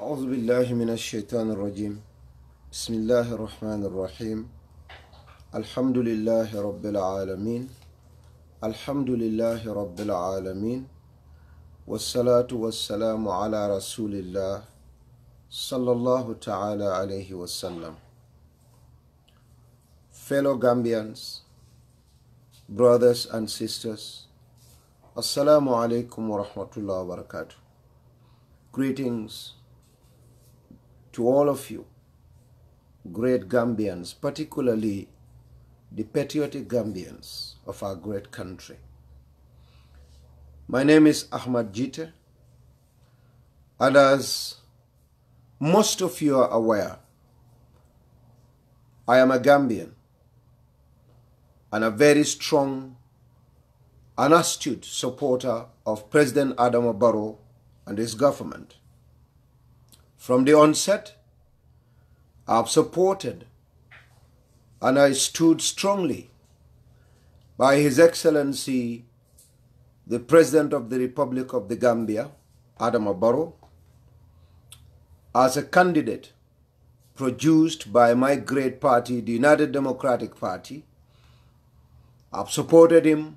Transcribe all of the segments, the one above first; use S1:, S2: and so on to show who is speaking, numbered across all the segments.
S1: أعوذ بالله من الشيطان الرجيم بسم الله الرحمن الرحيم الحمد لله رب العالمين الحمد لله رب العالمين والصلاة والسلام على رسول الله صلى الله تعالى عليه وسلم. Fellow Gambians, brothers and sisters, Assalamu alaikum wa rahmatullahi wa barakatuh. Greetings to all of you, great Gambians, particularly the patriotic Gambians of our great country. My name is Ahmet Gitteh'S, and as most of you are aware, I am a Gambian and a very strong and astute supporter of President Adama Barrow and his government. From the onset, I have supported and I stood strongly by His Excellency, the President of the Republic of the Gambia, Adama Barrow, as a candidate produced by my great party, the United Democratic Party. I've supported him,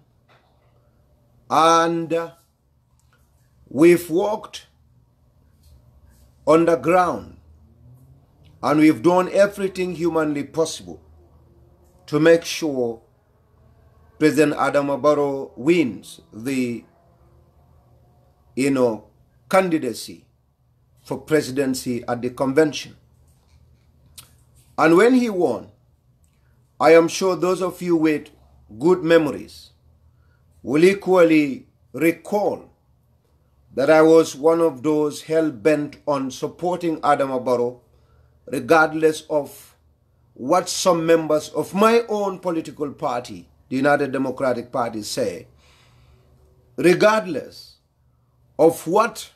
S1: and we've worked on the ground, and we've done everything humanly possible to make sure President Adama Barrow wins the candidacy for presidency at the convention. And when he won, I am sure those of you with good memories will equally recall that I was one of those hell-bent on supporting Adama Barrow, regardless of what some members of my own political party, the United Democratic Party, say, regardless of what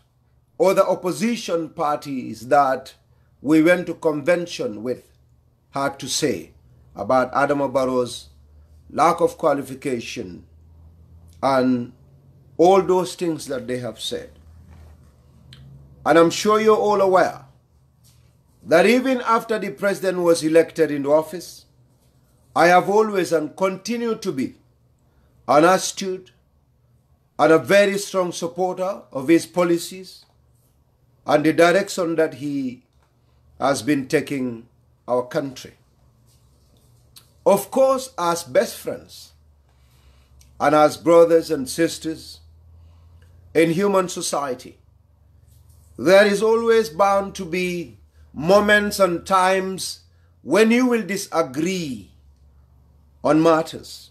S1: other opposition parties that we went to convention with had to say about Adama Barrow's lack of qualification and all those things that they have said. And I'm sure you're all aware that even after the president was elected into office, I have always and continue to be an astute and a very strong supporter of his policies and the direction that he has been taking our country. Of course, as best friends and as brothers and sisters in human society, there is always bound to be moments and times when you will disagree on matters.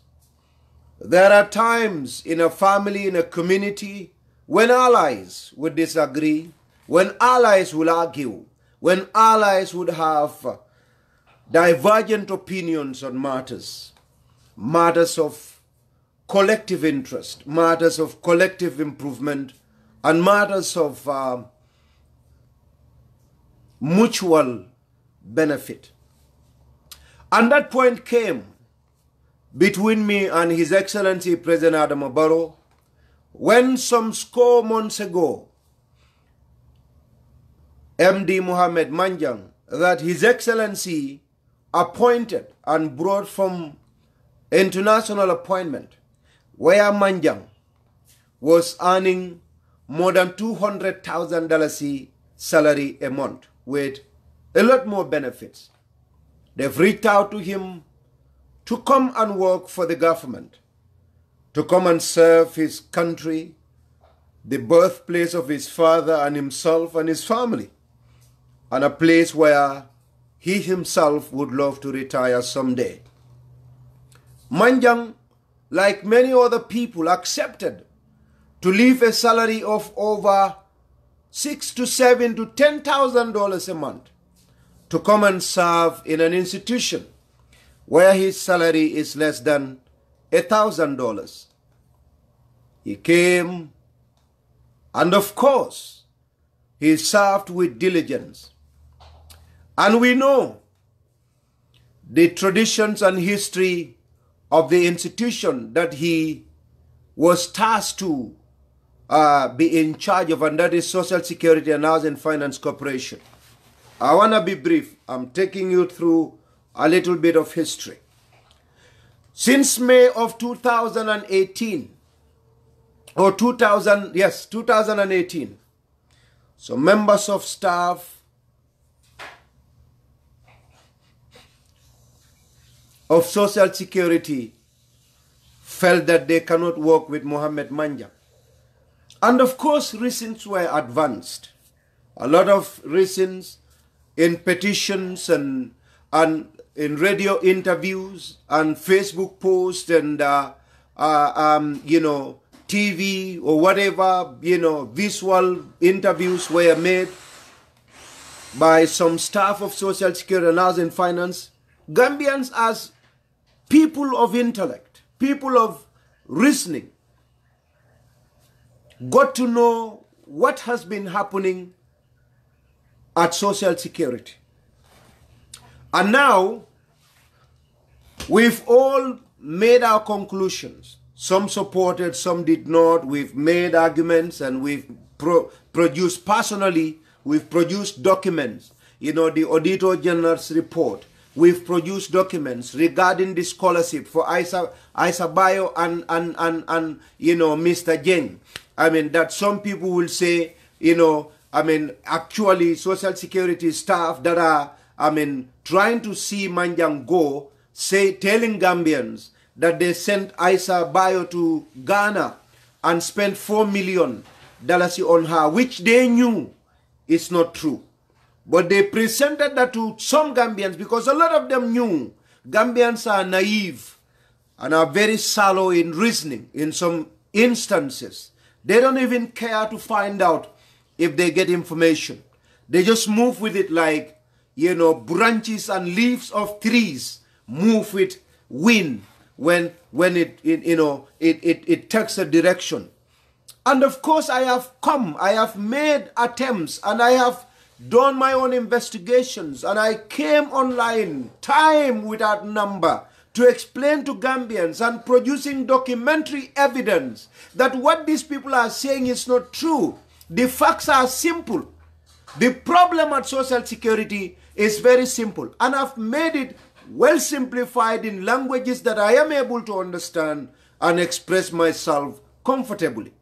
S1: There are times in a family, in a community, when allies would disagree, when allies will argue, when allies would have divergent opinions on matters of collective interest, matters of collective improvement, and matters of mutual benefit. And that point came between me and His Excellency President Adama Barrow when some score months ago, MD Mohamed Manjang, that His Excellency appointed and brought from international appointment, where Manjang was earning more than $200,000 salary a month with a lot more benefits. They've reached out to him to come and work for the government, to come and serve his country, the birthplace of his father and himself and his family, and a place where he himself would love to retire someday. Manjang, like many other people, accepted to leave a salary of over $6,000 to $7,000 to $10,000 a month to come and serve in an institution where his salary is less than $1,000. He came, and of course, he served with diligence. And we know the traditions and history of the institution that he was tasked to be in charge of, and that is Social Security and Housing Finance Corporation. I want to be brief. I'm taking you through a little bit of history. Since May of 2018, or 2018, so members of staff of Social Security felt that they cannot work with Mohammed Manjang. And of course, reasons were advanced. A lot of reasons in petitions and in radio interviews and Facebook posts and, TV or whatever, visual interviews were made by some staff of Social Security and Housing Finance. Gambians, as people of intellect, people of reasoning, got to know what has been happening at Social Security. And now, we've all made our conclusions. Some supported, some did not. We've made arguments and we've produced personally, we've produced documents. The Auditor General's report. We've produced documents regarding the scholarship for Isa Bayo and Mr. Jeng. I mean, that some people will say, actually Social Security staff that are, trying to see Manjang go, telling Gambians that they sent Isa Bayo to Ghana and spent $4 million on her, which they knew is not true. But they presented that to some Gambians because a lot of them knew. Gambians are naive and are very shallow in reasoning in some instances. They don't even care to find out if they get information. They just move with it like, branches and leaves of trees move with wind when it takes a direction. And of course, I have made attempts and I have done my own investigations, and I came online time without number to explain to Gambians and producing documentary evidence that what these people are saying is not true. The facts are simple. The problem at Social Security is very simple, and I've made it well simplified in languages that I am able to understand and express myself comfortably.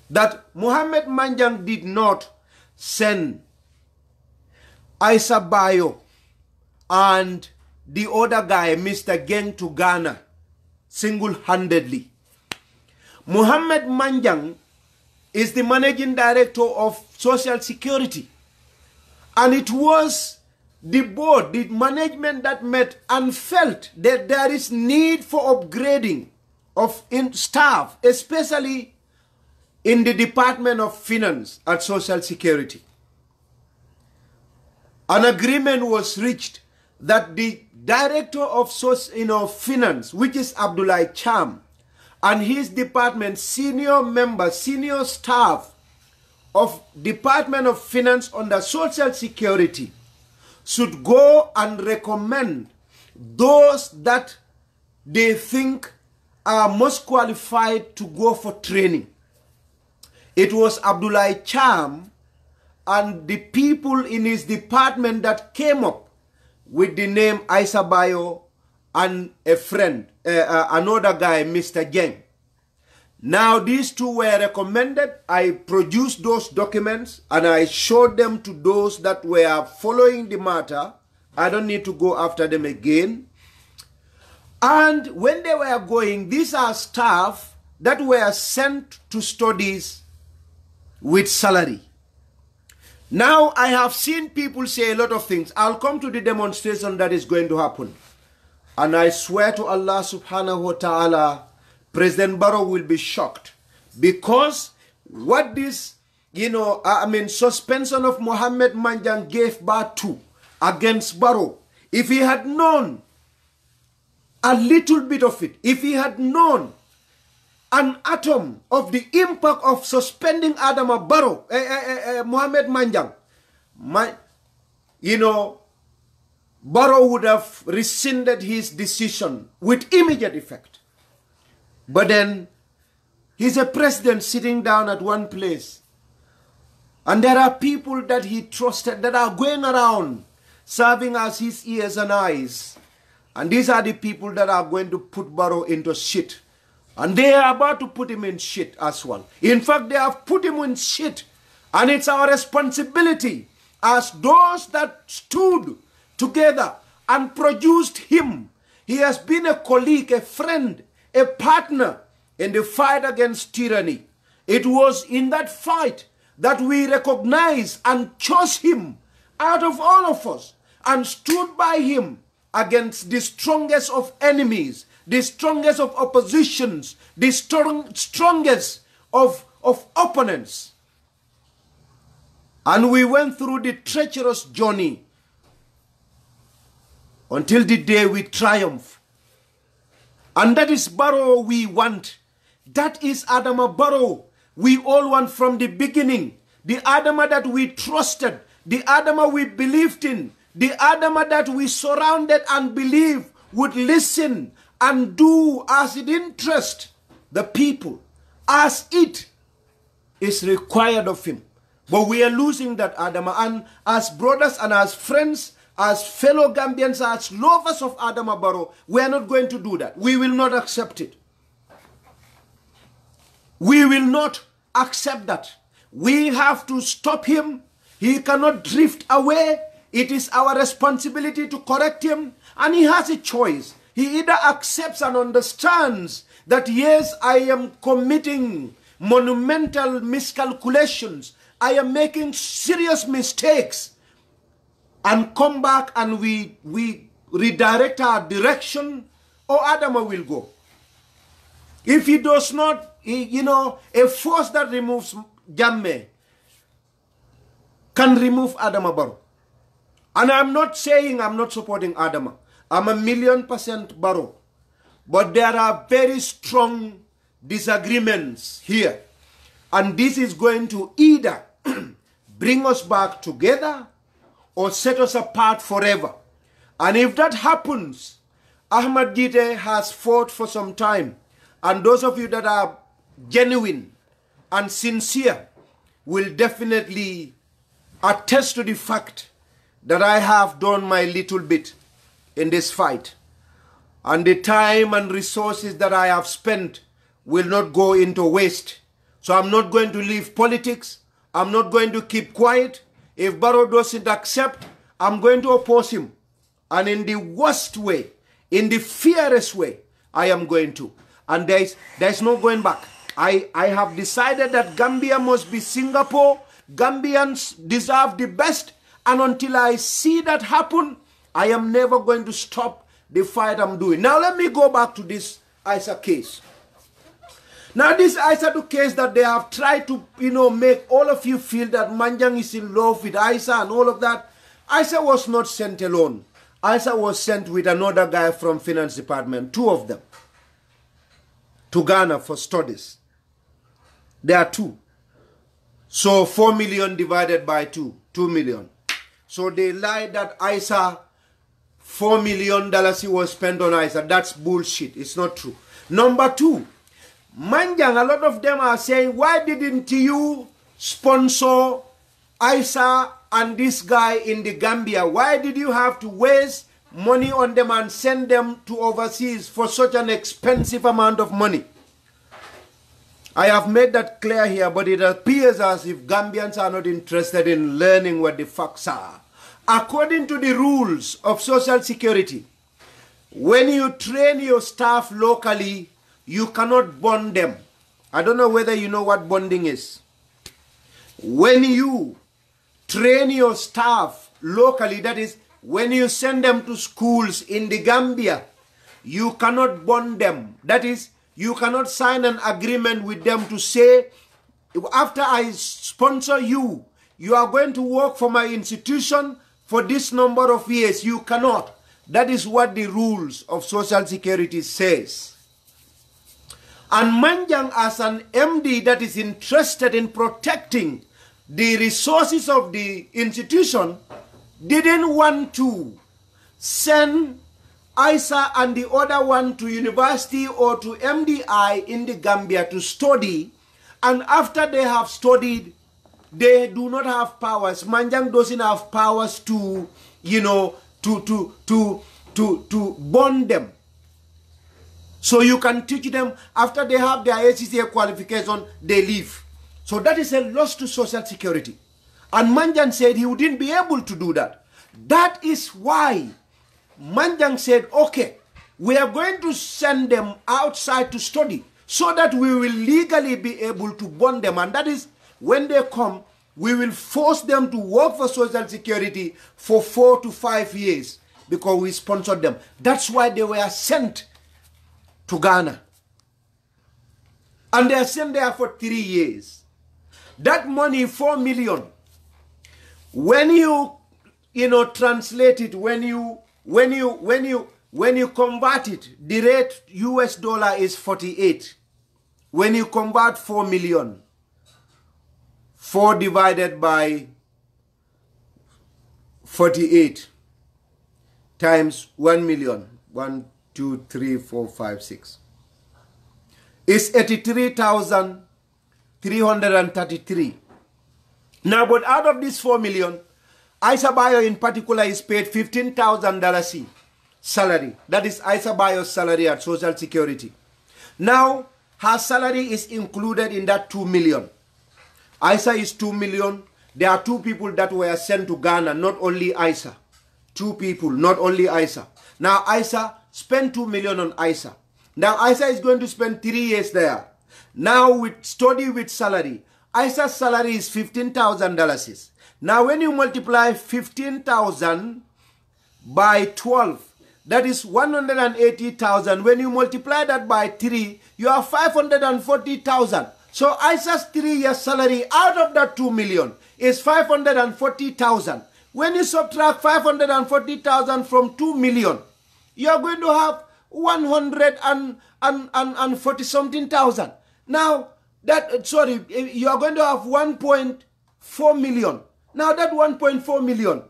S1: That Mohammed Manjang did not send Isa Bayo and the other guy, Mr. Geng, to Ghana single-handedly. Mohammed Manjang is the managing director of Social Security. And it was the board, the management that met and felt that there is need for upgrading of staff, especially in the Department of Finance at Social Security. An agreement was reached that the director of Finance, which is Abdullah Cham, and his department, senior staff of Department of Finance under Social Security, should go and recommend those that they think are most qualified to go for training. It was Abdullah Cham and the people in his department that came up with the name Isa Bayo and a friend, another guy, Mr. Geng. Now these two were recommended. I produced those documents and I showed them to those that were following the matter. I don't need to go after them again. And when they were going, these are staff that were sent to studies with salary. Now I have seen people say a lot of things. I'll come to the demonstration that is going to happen. And I swear to Allah subhanahu wa ta'ala, President Barrow will be shocked. Because what this, suspension of Mohammed Manjang gave birth to against Barrow, if he had known a little bit of it, if he had known an atom of the impact of suspending Adama Barrow, Mohammed Manjang, Barrow would have rescinded his decision with immediate effect. But then He's a president sitting down at one place. And there are people that he trusted that are going around serving as his ears and eyes. And these are the people that are going to put Barrow into shit. And they are about to put him in shit as well. In fact, they have put him in shit. And it's our responsibility as those that stood together and produced him. He has been a colleague, a friend, a partner in the fight against tyranny. It was in that fight that we recognized and chose him out of all of us and stood by him against the strongest of enemies, the strongest of oppositions, the strongest of opponents. And we went through the treacherous journey until the day we triumph. And that is Barrow we want. That is Adama Barrow we all want from the beginning. The Adama that we trusted, the Adama we believed in, the Adama that we surrounded and believed would listen and do as it interests the people, as it is required of him. But we are losing that Adama, and as brothers and as friends, as fellow Gambians, as lovers of Adama Barrow, we are not going to do that. We will not accept it. We will not accept that. We have to stop him. He cannot drift away. It is our responsibility to correct him, and he has a choice. He either accepts and understands that, yes, I am committing monumental miscalculations, I am making serious mistakes, and come back and we redirect our direction, or Adama will go. If he does not, a force that removes Jammeh can remove Adama Barrow. And I'm not saying I'm not supporting Adama. I'm 1,000,000% Barrow. But there are very strong disagreements here. And this is going to either bring us back together or set us apart forever. And if that happens, Ahmed Gitteh has fought for some time. And those of you that are genuine and sincere will definitely attest to the fact that I have done my little bit in this fight. And the time and resources that I have spent will not go into waste. So I'm not going to leave politics. I'm not going to keep quiet. If Barrow doesn't accept, I'm going to oppose him. And in the worst way, in the fiercest way, I am going to. And there's no going back. I have decided that Gambia must be Singapore. Gambians deserve the best. And until I see that happen, I am never going to stop the fight I'm doing. Now let me go back to this Isa case. Now this Isa case that they have tried to, make all of you feel that Manjang is in love with Isa and all of that. Isa was not sent alone. Isa was sent with another guy from Finance Department, 2 of them, to Ghana for studies. There are 2. So 4 million divided by 2 million. So they lied that Isa, $4 million he was spent on Isa. That's bullshit. It's not true. Number 2, Manjang, a lot of them are saying, why didn't you sponsor Isa and this guy in the Gambia? Why did you have to waste money on them and send them to overseas for such an expensive amount of money? I have made that clear here, but it appears as if Gambians are not interested in learning what the facts are. According to the rules of Social Security, when you train your staff locally, you cannot bond them. I don't know whether you know what bonding is. When you train your staff locally, that is, when you send them to schools in the Gambia, you cannot bond them. That is, you cannot sign an agreement with them to say, after I sponsor you, you are going to work for my institution for this number of years. You cannot. That is what the rules of Social Security says. And Manjang, as an MD that is interested in protecting the resources of the institution, didn't want to send Isa and the other one to university or to MDI in the Gambia to study, and after they have studied, they do not have powers. Manjang doesn't have powers to, you know, to bond them. So you can teach them after they have their ACCA qualification, they leave. So that is a loss to Social Security. And Manjang said he wouldn't be able to do that. That is why Manjang said, okay, we are going to send them outside to study so that we will legally be able to bond them. And that is when they come, we will force them to work for Social Security for 4 to 5 years because we sponsored them. That's why they were sent to Ghana. And they are sent there for 3 years. That money, 4 million, when you translate it, when you convert it, the rate US dollar is 48. When you convert 4 million, 4 divided by 48 times 1 million, 1, 2, 3, 4, 5, 6, is 83,333. Now, but out of this 4 million, Isa Bayo in particular is paid $15,000 salary. That is Isa Bayo's salary at Social Security. Now, her salary is included in that 2 million. Isa is 2 million. There are 2 people that were sent to Ghana, not only Isa. 2 people, not only Isa. Now, Isa spent 2 million on Isa. Now, Isa is going to spend 3 years there. Now, with study with salary, Isa's salary is $15,000. Now, when you multiply 15,000 by 12, that is 180,000. When you multiply that by 3, you have 540,000. So Isa's 3-year salary out of that 2 million is 540,000. When you subtract 540,000 from 2 million, you are going to have 140 something thousand. Now, you are going to have 1.4 million. Now that 1.4 million,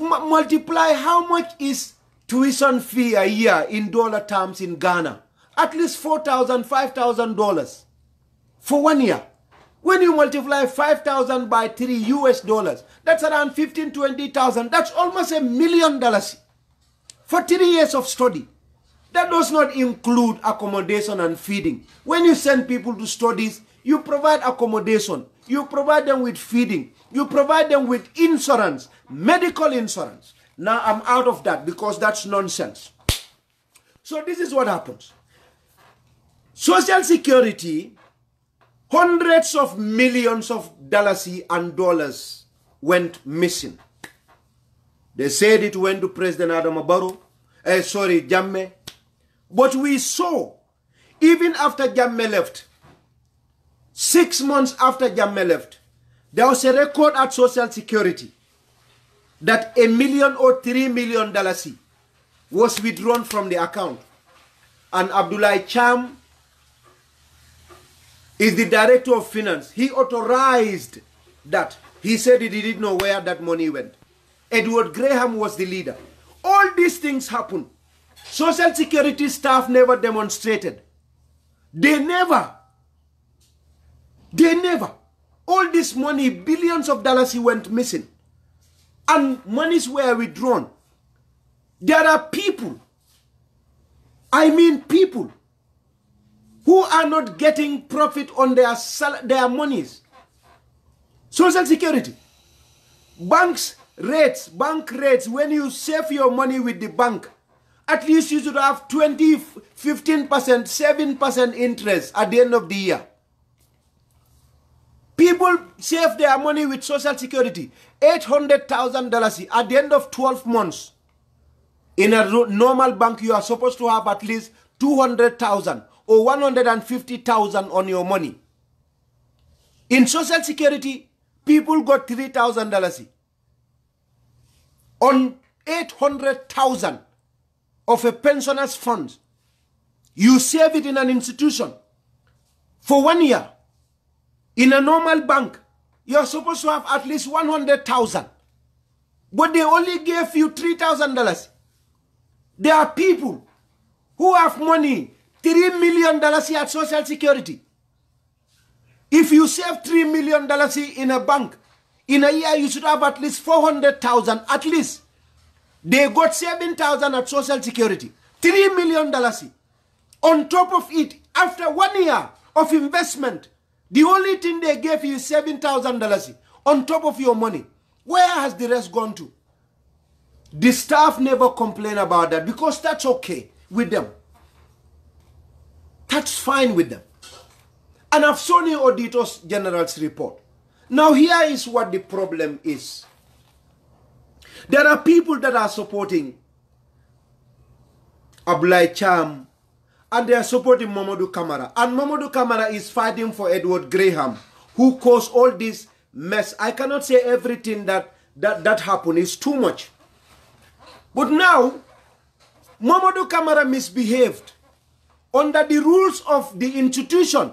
S1: multiply how much is tuition fee a year in dollar terms in Ghana? At least $4,000, $5,000 for 1 year. When you multiply 5,000 by 3 US dollars, that's around 15,000, 20,000. That's almost $1 million for 3 years of study. That does not include accommodation and feeding. When you send people to studies, you provide accommodation, you provide them with feeding, you provide them with insurance, medical insurance. Now I'm out of that because that's nonsense. So this is what happens. Social Security, hundreds of millions of dollars went missing. They said it went to President Jammeh. But we saw, even after Jammeh left, 6 months after Jammeh left, there was a record at Social Security that $1 million or $3 million was withdrawn from the account. And Abdullah Cham is the director of finance. He authorized that. He said he didn't know where that money went. Edward Graham was the leader. All these things happened. Social Security staff never demonstrated. They never. All this money, billions of dollars, went missing. And monies were withdrawn. There are people, people, who are not getting profit on their monies. Social Security. Bank rates, when you save your money with the bank, at least you should have 20, 15%, 7% interest at the end of the year. People save their money with Social Security, $800,000 at the end of 12 months. In a normal bank, you are supposed to have at least $200,000 or $150,000 on your money. In Social Security, people got $3,000 on $800,000 of a pensioner's fund. You save it in an institution for 1 year. In a normal bank, you are supposed to have at least $100,000. But they only gave you $3,000. There are people who have money, $3 million at Social Security. If you save $3 million in a bank, in a year you should have at least 400,000, at least. They got 7,000 at Social Security. $3 million. On top of it, after 1 year of investment, the only thing they gave you is $7,000 on top of your money. Where has the rest gone to? The staff never complain about that because that's okay with them. That's fine with them. And I've shown you Auditor General's report. Now here is what the problem is. There are people that are supporting Abdoulaye Cham and they are supporting Mamadou Camara. And Mamadou Camara is fighting for Edward Graham, who caused all this mess. I cannot say everything that happened. It's too much. But now, Mamadou Camara misbehaved under the rules of the institution.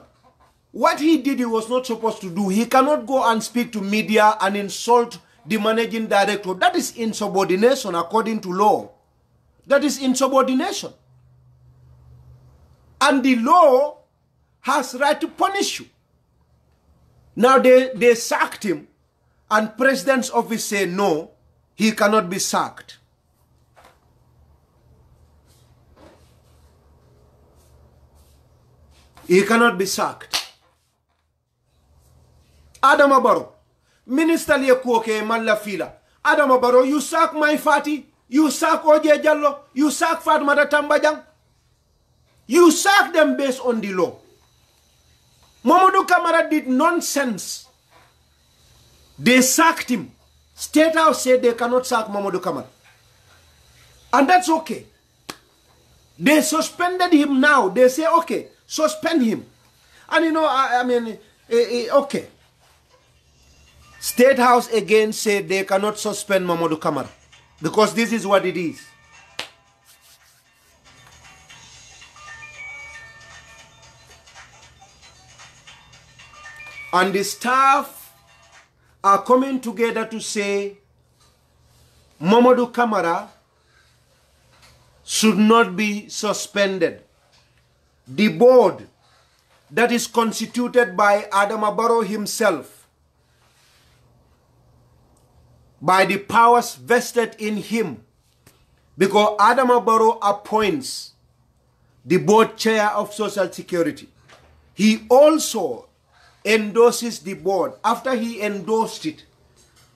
S1: What he did, he was not supposed to do. He cannot go and speak to media and insult the managing director. That is insubordination according to law. That is insubordination. And the law has right to punish you. Now they sacked him, and President's office say no, he cannot be sacked. He cannot be sacked. Adama Barrow, Minister Liekuoke Malafila. Adama Barrow, you sack my Fati, you sack Oje Jallo, you sack Fatmata Tambajang. You sack them based on the law. Mamadou Camara did nonsense. They sacked him. State House said they cannot sack Mamadou Camara. And that's okay. They suspended him now. They say, okay, suspend him. And you know, okay. State House again said they cannot suspend Mamadou Camara because this is what it is. And the staff are coming together to say Mamadou Camara should not be suspended. The board that is constituted by Adama Barrow himself, by the powers vested in him, because Adama Barrow appoints the board chair of Social Security. He also endorses the board. After he endorsed it,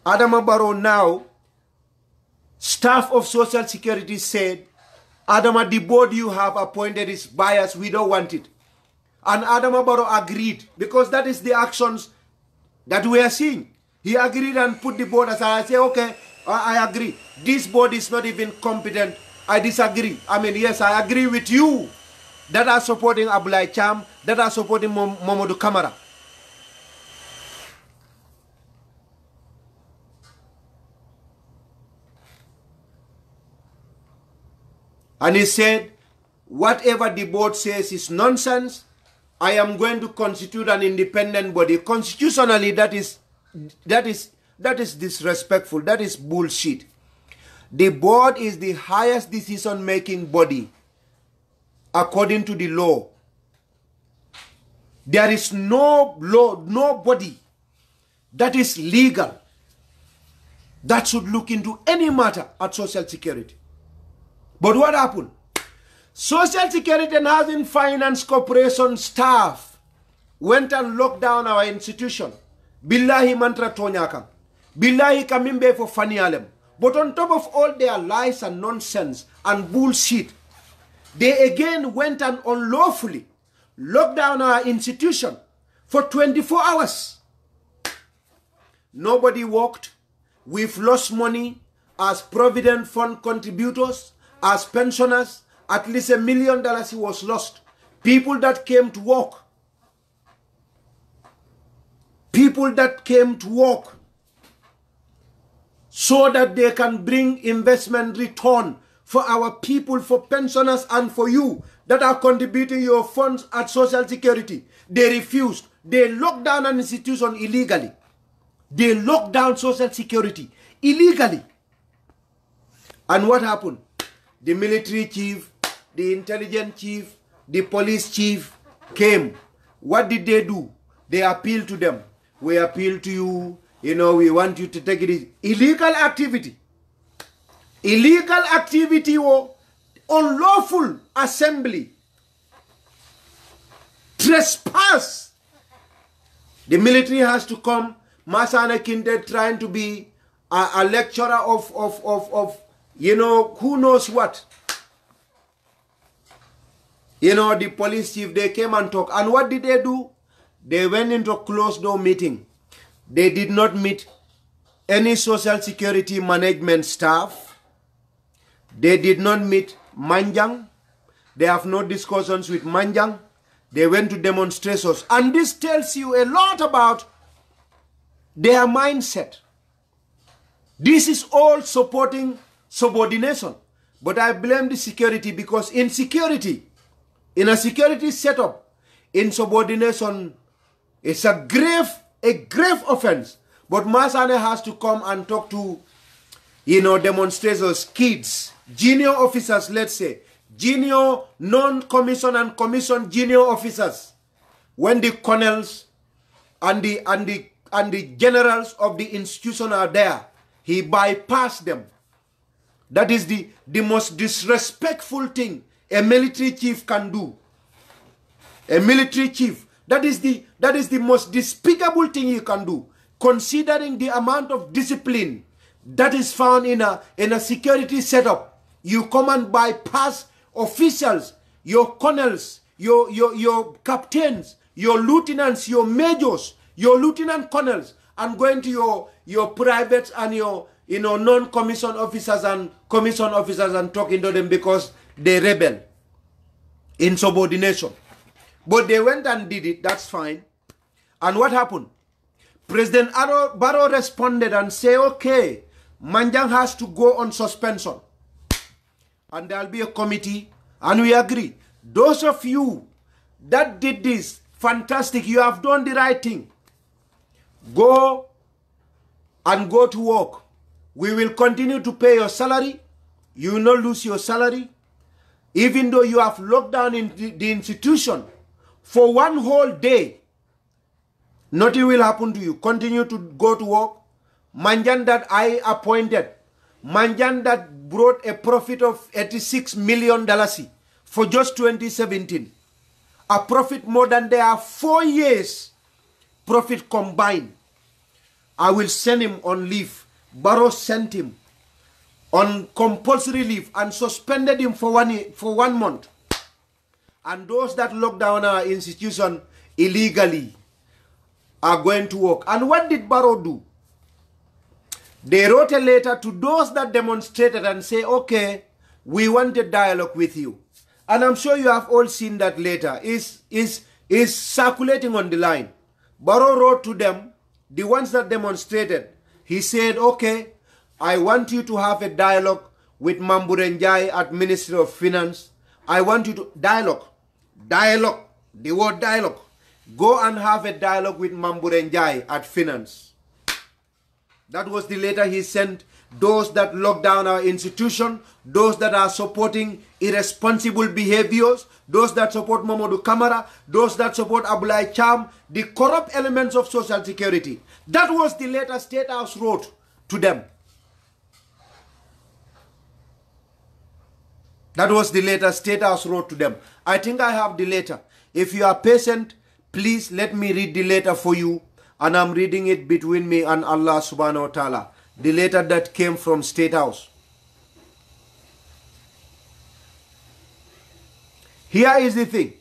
S1: Adama Barrow now, staff of Social Security said, Adama, the board you have appointed is biased, we don't want it. And Adama Barrow agreed, because that is the actions that we are seeing. He agreed and put the board aside. I say, okay, I agree. This board is not even competent. I disagree. Yes, I agree with you that are supporting Abdoulaye Cham, that are supporting Mamadou Camara. And he said, whatever the board says is nonsense. I am going to constitute an independent body. Constitutionally, that is disrespectful. That is bullshit. The board is the highest decision-making body according to the law. There is no law, no body that is legal that should look into any matter at Social Security. But what happened? Social Security and Housing Finance Corporation staff went and locked down our institution. Billahi mantra tonyaka. Billahi kamimbe for fanialem. But on top of all their lies and nonsense and bullshit, they again went and unlawfully locked down our institution for 24 hours. Nobody worked. We've lost money as Provident Fund contributors, as pensioners. At least $1 million was lost. People that came to work. People that came to work so that they can bring investment return for our people, for pensioners, and for you that are contributing your funds at Social Security. They refused. They locked down an institution illegally. They locked down Social Security illegally. And what happened? the military chief, the intelligence chief, the police chief came. What did they do? They appealed to them. We appeal to you, we want you to take it easy. Illegal activity. Illegal activity or unlawful assembly. Trespass. The military has to come. Masana Kinte trying to be a lecturer of who knows what. The police chief, they came and talked. And what did they do? They went into a closed door meeting. They did not meet any social security management staff. They did not meet Manjang. They have no discussions with Manjang. They went to demonstrations. And this tells you a lot about their mindset. This is all supporting subordination. But I blame the security because in security, in a security setup, insubordination is a grave offense. But Masane has to come and talk to, demonstrators, kids, junior officers, let's say, junior, non-commissioned and commissioned junior officers. When the colonels and the generals of the institution are there, he bypassed them. That is the most disrespectful thing a military chief can do. A military chief. That is the most despicable thing you can do, considering the amount of discipline that is found in a security setup. You come and bypass officials, your colonels, your captains, your lieutenants, your majors, your lieutenant colonels, and go into your privates and your non-commissioned officers and commissioned officers and talking to them because they rebel. Insubordination. But they went and did it, that's fine. And what happened? President Barrow responded and said, okay, Manjang has to go on suspension. And there'll be a committee, and we agree. Those of you that did this, fantastic, you have done the right thing. Go and go to work. We will continue to pay your salary. You will not lose your salary. Even though you have locked down in the institution for one whole day, nothing will happen to you. Continue to go to work. Manjan that I appointed, Manjan that brought a profit of $86 million for just 2017. A profit more than their 4 years profit combined. I will send him on leave. Barrow sent him on compulsory leave and suspended him for 1 month. And those that locked down our institution illegally are going to work. And what did Barrow do? They wrote a letter to those that demonstrated and say, okay, we want a dialogue with you. And I'm sure you have all seen that letter. Is circulating on the line. Barrow wrote to them, the ones that demonstrated. He said, okay, I want you to have a dialogue with Mamburenjai at Ministry of Finance. I want you to dialogue, the word dialogue. Go and have a dialogue with Mamburenjai at Finance. That was the letter he sent those that locked down our institution, those that are supporting irresponsible behaviors, those that support Mamadou Kamara, those that support Abulai Cham, the corrupt elements of social security. That was the letter State House wrote to them. That was the letter State House wrote to them. I think I have the letter. If you are patient, please let me read the letter for you. And I'm reading it between me and Allah subhanahu wa ta'ala. The letter that came from State House. Here is the thing.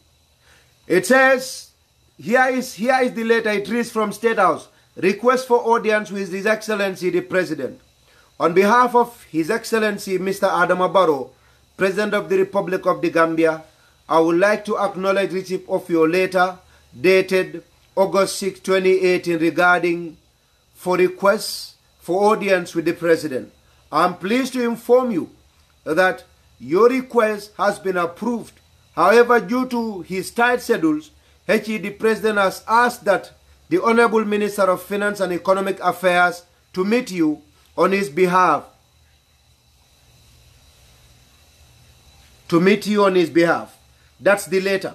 S1: It says, here is the letter. It reads from State House. Request for audience with His Excellency the President. On behalf of His Excellency Mr. Adama Barrow, President of the Republic of the Gambia, I would like to acknowledge receipt of your letter dated August 6, 2018 regarding for requests for audience with the President. I am pleased to inform you that your request has been approved. However, due to his tight schedules, the President has asked that the Honorable Minister of Finance and Economic Affairs to meet you on his behalf. to meet you on his behalf. That's the letter.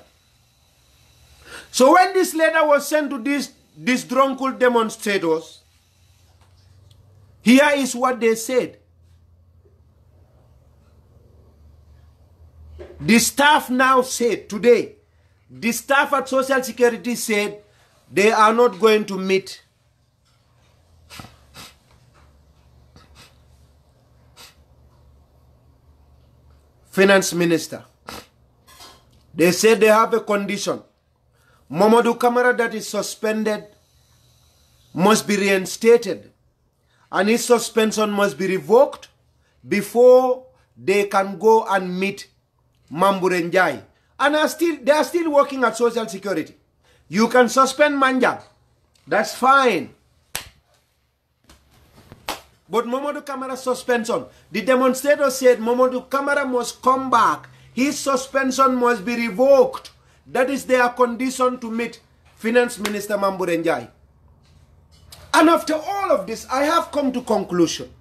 S1: So when this letter was sent to these drunken demonstrators, here is what they said. The staff now said today, the staff at Social Security said they are not going to meet. Finance Minister. They said they have a condition. Mamadou Camara that is suspended must be reinstated, and his suspension must be revoked before they can go and meet Mamboure Njie. And they are still working at Social Security. You can suspend Manjang. That's fine. But Mamadou Camara's suspension, the demonstrators said Mamadou Camara must come back. His suspension must be revoked. That is their condition to meet Finance Minister Mamboure Njie. And after all of this, I have come to conclusion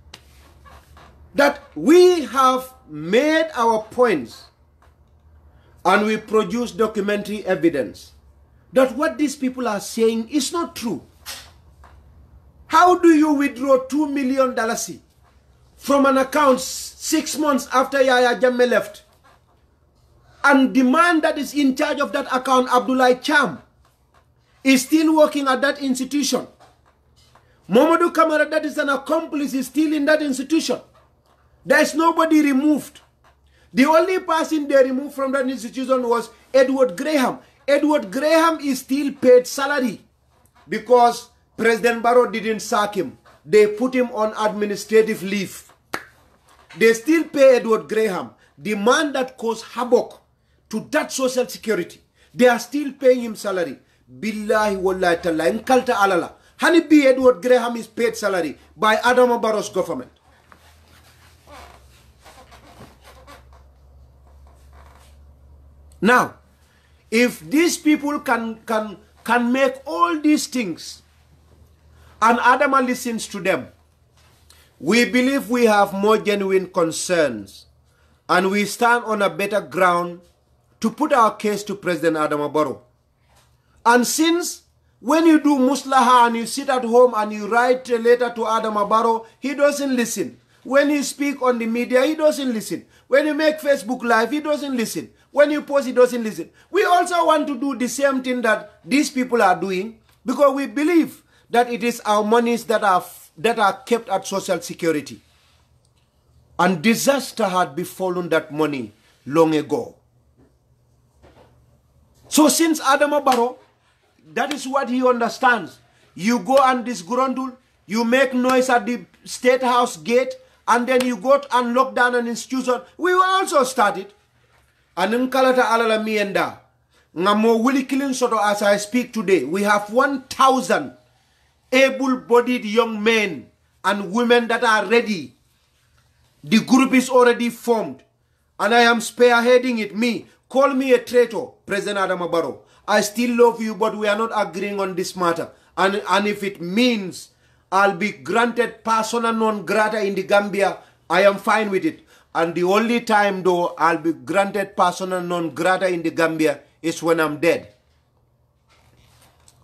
S1: that we have made our points and we produce documentary evidence that what these people are saying is not true. How do you withdraw $2 million from an account 6 months after Yaya Jammeh left and the man that is in charge of that account, Abdoulaye Cham, is still working at that institution? Mamadou Camara, that is an accomplice, is still in that institution. There is nobody removed. The only person they removed from that institution was Edward Graham. Edward Graham is still paid salary because President Barrow didn't sack him. They put him on administrative leave. They still pay Edward Graham, the man that caused havoc to that Social Security. They are still paying him salary. Billahi wallahi ta'ala, inkalta alala. Honeybee Edward Graham is paid salary by Adama Barrow's government. Now, if these people can make all these things and Adama listens to them, we believe we have more genuine concerns and we stand on a better ground to put our case to President Adama Barrow. And since when you do muslaha and you sit at home and you write a letter to Adama Barrow, he doesn't listen. When you speak on the media, he doesn't listen. When you make Facebook Live, he doesn't listen. When you post, he doesn't listen. We also want to do the same thing that these people are doing because we believe that it is our monies that are kept at Social Security. And disaster had befallen that money long ago. So since Adama Barrow, that is what he understands. You go and disgruntle, you make noise at the State House gate, and then you go and lock down an institution. We will also start it. And nkalata alala mienda. Ngamo willy killing soto as I speak today. We have 1,000 able-bodied young men and women that are ready. The group is already formed. And I am spearheading it. Me. Call me a traitor, President Adama Barrow. I still love you, but we are not agreeing on this matter. And if it means I'll be granted persona non grata in the Gambia, I am fine with it. And the only time, though, I'll be granted persona non grata in the Gambia is when I'm dead.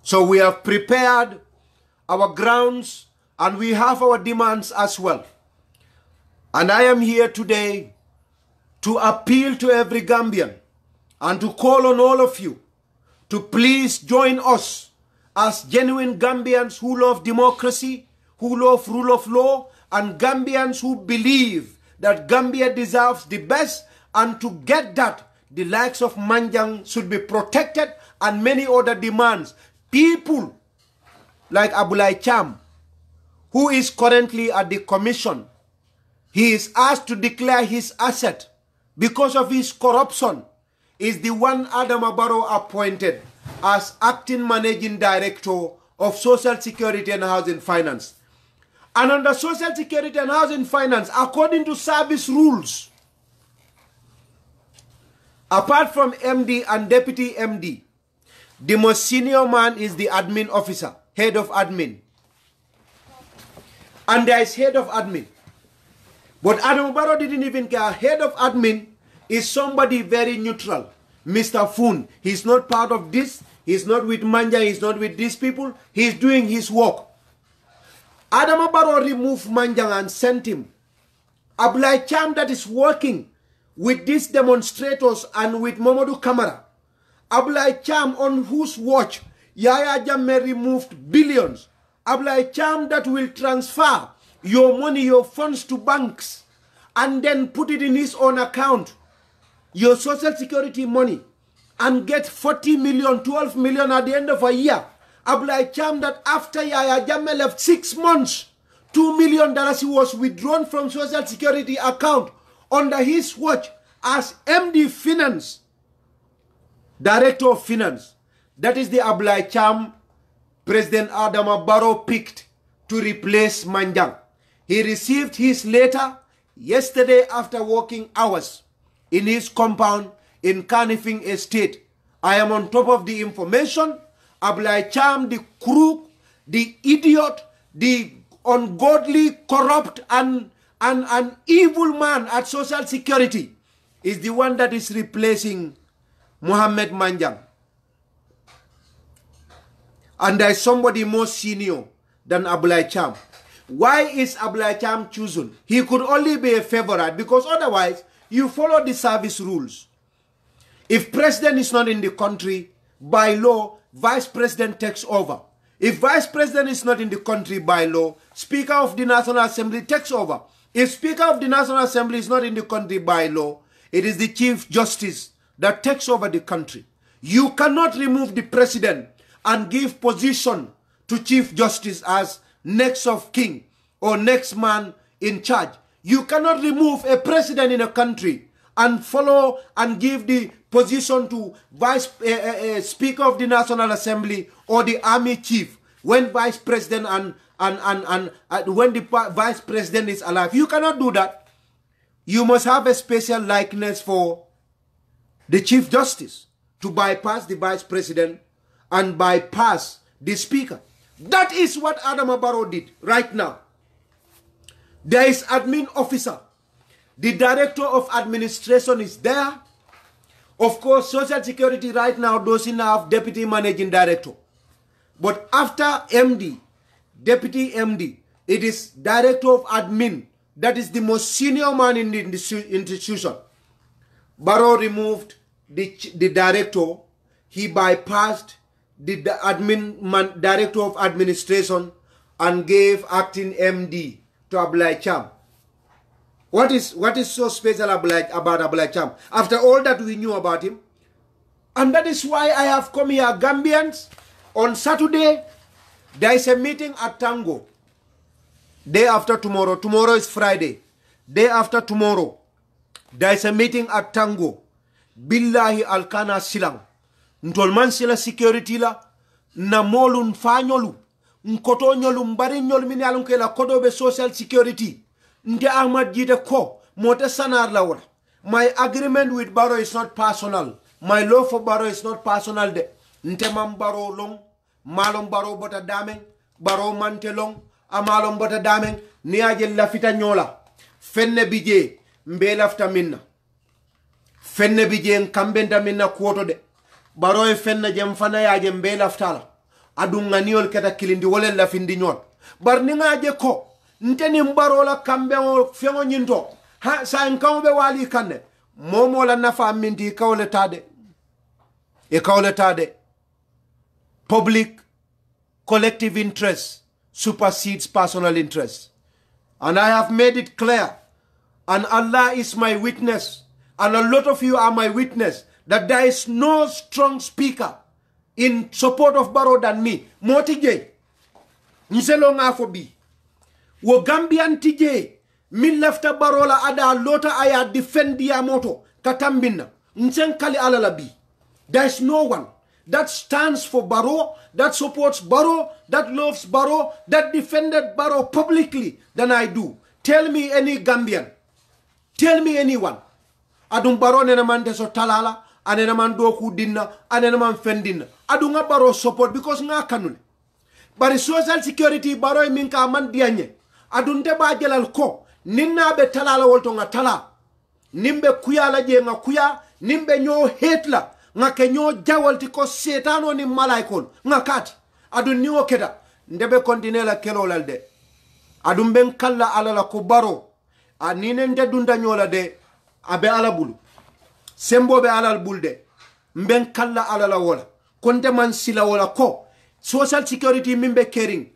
S1: So we have prepared our grounds and we have our demands as well. And I am here today to appeal to every Gambian and to call on all of you to please join us as genuine Gambians who love democracy, who love rule of law, and Gambians who believe that Gambia deserves the best, and to get that, the likes of Manjang should be protected and many other demands. People like Abdoulaye Cham, who is currently at the commission, he is asked to declare his asset because of his corruption, is the one Adama Barrow appointed as acting managing director of Social Security and Housing Finance. And under Social Security and Housing Finance, according to service rules, apart from MD and Deputy MD, the most senior man is the admin officer, head of admin. And there is head of admin. But Adama Barrow didn't even care. Head of admin is somebody very neutral. Mr. Foon, he's not part of this. He's not with Manja. He's not with these people. He's doing his work. Adama Barrow removed Manjang and sent him. Abulai Cham that is working with these demonstrators and with Mamadou Kamara. Abulai Cham on whose watch Yaya Jammeh removed billions. Abulai Cham that will transfer your money, your funds to banks and then put it in his own account, your social security money, and get 40 million, 12 million at the end of a year. Abulai Cham that after Yaya Jammeh left 6 months, $2 million was withdrawn from social security account under his watch as MD Finance, Director of Finance. That is the Abulai Cham President Adama Barrow picked to replace Manjang. He received his letter yesterday after working hours in his compound in Kanifing Estate. I am on top of the information. Abulai Cham, the crook, the idiot, the ungodly, corrupt, and an evil man at Social Security is the one that is replacing Mohammed Manjang. And there is somebody more senior than Abulai Cham. Why is Abulai Cham chosen? He could only be a favorite because otherwise you follow the service rules. If president is not in the country, by law, vice president takes over. If vice president is not in the country by law, Speaker of the National Assembly takes over. If Speaker of the National Assembly is not in the country by law, it is the Chief Justice that takes over the country. You cannot remove the president and give position to Chief Justice as next of king or next man in charge. You cannot remove a president in a country and follow and give the position to Speaker of the National Assembly or the Army Chief when Vice President when the Vice President is alive. You cannot do that. You must have a special likeness for the Chief Justice to bypass the Vice President and bypass the Speaker. That is what Adama Barrow did right now. There is admin officer. The Director of Administration is there. Of course, Social Security right now doesn't have Deputy Managing Director. But after MD, Deputy MD, it is Director of Admin. That is the most senior man in the institution. Barrow removed the Director. He bypassed the Director of Administration and gave Acting MD to Abulai Cham. What is so special about Abulai Cham? After all that we knew about him. And that is why I have come here, Gambians. On Saturday, there is a meeting at Tango. Day after tomorrow. Tomorrow is Friday. Day after tomorrow, there is a meeting at Tango. Billahi alkana silang. Ntolman sila security la. Na molu nfanyolu. Nkoto nyolu mbari nyolu mini alunke la kodo be social security. Nte Ahmed jite ko. Mote sanar la wala. My agreement with Barrow is not personal. My love for Barrow is not personal de. Nte mam Barrow long. Malom Barrow bota dameng. Barrow mante long. Amalom bota dameng. Niaje lafita nyola. Fenne bije. Mbe lafta minna. Fenne bije nkambenda minna kuoto de. Barrow e fenne jem fana yaje mbe laftala. Adunga niol keta kilindi wole lafindi nyol. Bar ninga je ko. Nteni Barrow la kambe o fengo nyinto. Ha sa nkambe wali kanne. Momo la nafa minti kawle tade. E kawle tade. Public collective interest supersedes personal interest. And I have made it clear. And Allah is my witness. And a lot of you are my witness. That there is no strong speaker in support of Barrow than me. Mo TJ. Nselo nga fo bi. Wo Gambian TJ. Mi lefta Barrow la ada lota aya defend ya moto. Katambina. Nsen kali alala bi. There is no one that stands for Barrow, that supports Barrow, that loves Barrow, that defended Barrow publicly than I do. Tell me any Gambian. Tell me anyone. Adun Barrow nenamante so talala, anenaman doku dinna, anenaman fendinna. Adunga Barrow support because nga kanule. Bari social security Barrow minka man dianye. Adunte ba jelal ko, ninna be talala wolto nga tala. nimbe kuya la je nga kuya nimbe nyo hetla nga ke nyo jawalti ko setano ni malaikol nga kati adu niwo keda ndebe kontine la kelo lalde adu ben kala ala la ko baro anine nde dunda nyola de abe ala bulu sembo be ala bulde mben kala ala la wola konte man sila wala ko social security mimbe caring